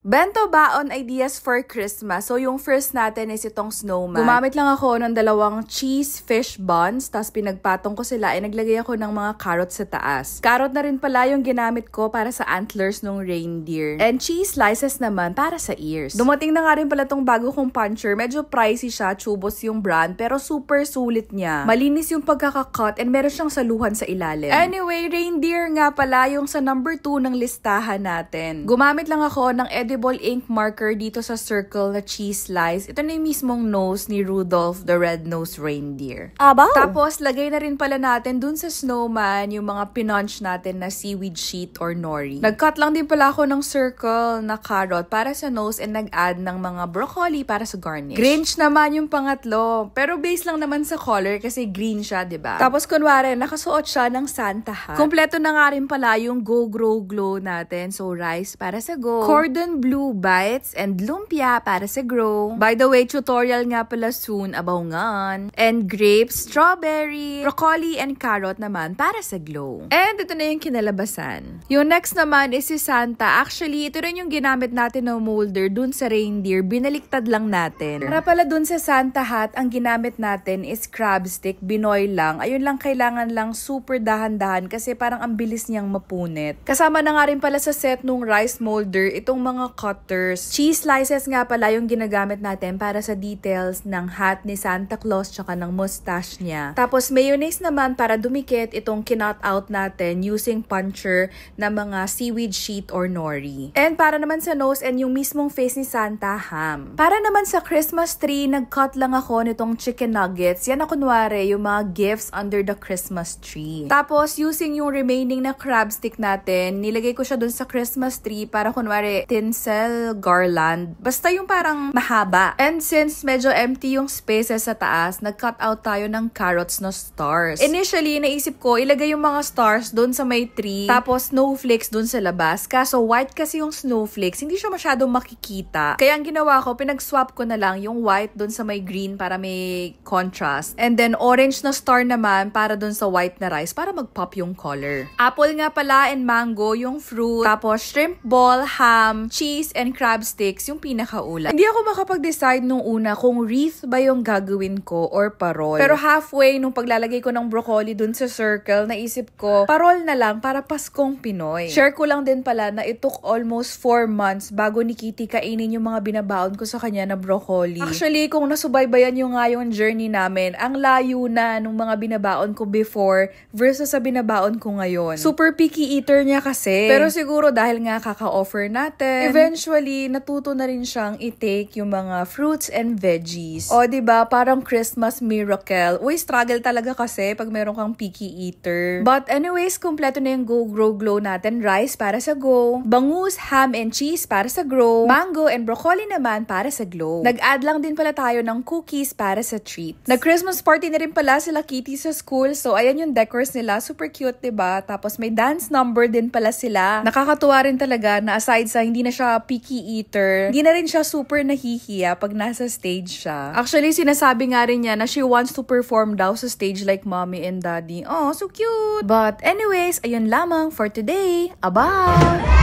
Bento baon ideas for Christmas. So, yung first natin is itong snowman. Gumamit lang ako ng dalawang cheese fish buns, tapos pinagpatong ko sila, ay naglagay ako ng mga carrot sa taas. Carrot na rin pala yung ginamit ko para sa antlers ng reindeer. And cheese slices naman para sa ears. Dumating na nga rin pala tong bago kong puncher. Medyo pricey siya, Chubos yung brand, pero super sulit niya. Malinis yung pagkakakat and meron siyang saluhan sa ilalim. Anyway, reindeer nga pala yung sa number 2 ng listahan natin. Gumamit lang ako ng edible ink marker dito sa circle na cheese slice. Ito na yung mismong nose ni Rudolph the Red-Nosed Reindeer. Abaw! Tapos, lagay na rin pala natin dun sa snowman yung mga pinunch natin na seaweed sheet or nori. Nag-cut lang din pala ako ng circle na carrot para sa nose and nag-add ng mga broccoli para sa garnish. Grinch naman yung pangatlo. Pero base lang naman sa color kasi green siya, diba? Tapos, kunwari, nakasuot siya ng Santa hat. Kompleto na nga rin pala yung Go Grow Glow natin. So, rice para sa go. Cordon blue bites and lumpia para sa grow. By the way, tutorial nga pala soon abangan. And grapes, strawberry, broccoli, and carrot naman para sa glow. And ito na yung kinalabasan. Yung next naman is si Santa. Actually, ito rin yung ginamit natin na molder dun sa reindeer. Binaliktad lang natin. Para pala dun sa Santa hat, ang ginamit natin is crab stick. Binoy lang. Ayun lang, kailangan lang super dahan-dahan kasi parang ang bilis niyang mapunit. Kasama na nga rin pala sa set nung rice molder itong mga cutters. Cheese slices nga pala yung ginagamit natin para sa details ng hat ni Santa Claus tsaka ng mustache niya. Tapos mayonnaise naman para dumikit itong kinot out natin using puncher na mga seaweed sheet or nori. And para naman sa nose and yung mismong face ni Santa, ham. Para naman sa Christmas tree, nag-cut lang ako nitong chicken nuggets. Yan na kunwari yung mga gifts under the Christmas tree. Tapos using yung remaining na crab stick natin, nilagay ko siya dun sa Christmas tree para kunwari tinsel garland. Basta yung parang mahaba. And since medyo empty yung spaces sa taas, nag-cut out tayo ng carrots na stars. Initially, naisip ko, ilagay yung mga stars doon sa may tree, tapos snowflakes doon sa labas. Kaso white kasi yung snowflakes, hindi siya masyadong makikita. Kaya ang ginawa ko, pinag-swap ko na lang yung white doon sa may green para may contrast. And then orange na star naman para doon sa white na rice para mag-pop yung color. Apple nga pala and mango yung fruit. Tapos shrimp ball, ham, cheese, and crab sticks yung pinakaula. Hindi ako makapag-decide nung una kung wreath ba yung gagawin ko or parol. Pero halfway nung paglalagay ko ng broccoli dun sa circle, naisip ko, parol na lang para Paskong Pinoy. Share ko lang din pala na it took almost 4 months bago ni Kitty kainin yung mga binabaon ko sa kanya na broccoli. Actually, kung nasubaybayan nyo nga yung journey namin, ang layo na nung mga binabaon ko before versus sa binabaon ko ngayon. Super picky eater niya kasi. Pero siguro dahil nga kaka-offer natin, eventually, natuto na rin siyang i-take yung mga fruits and veggies. O, diba? Parang Christmas miracle. Uy, struggle talaga kasi pag meron kang picky eater. But anyways, kompleto na yung Go Grow Glow natin. Rice para sa go. Bangus, ham, and cheese para sa grow. Mango and broccoli naman para sa glow. Nag-add lang din pala tayo ng cookies para sa treats. Nag-Christmas party na rin pala sila Kitty sa school. So, ayan yung decors nila. Super cute, diba? Tapos may dance number din pala sila. Nakakatuwa rin talaga na aside sa hindi na siya picky eater, hindi na rin siya super nahihiya pag nasa stage siya. Actually, sinasabi nga rin niya na she wants to perform daw sa stage like mommy and daddy. Oh, so cute! But anyways, ayun lamang for today. Aba!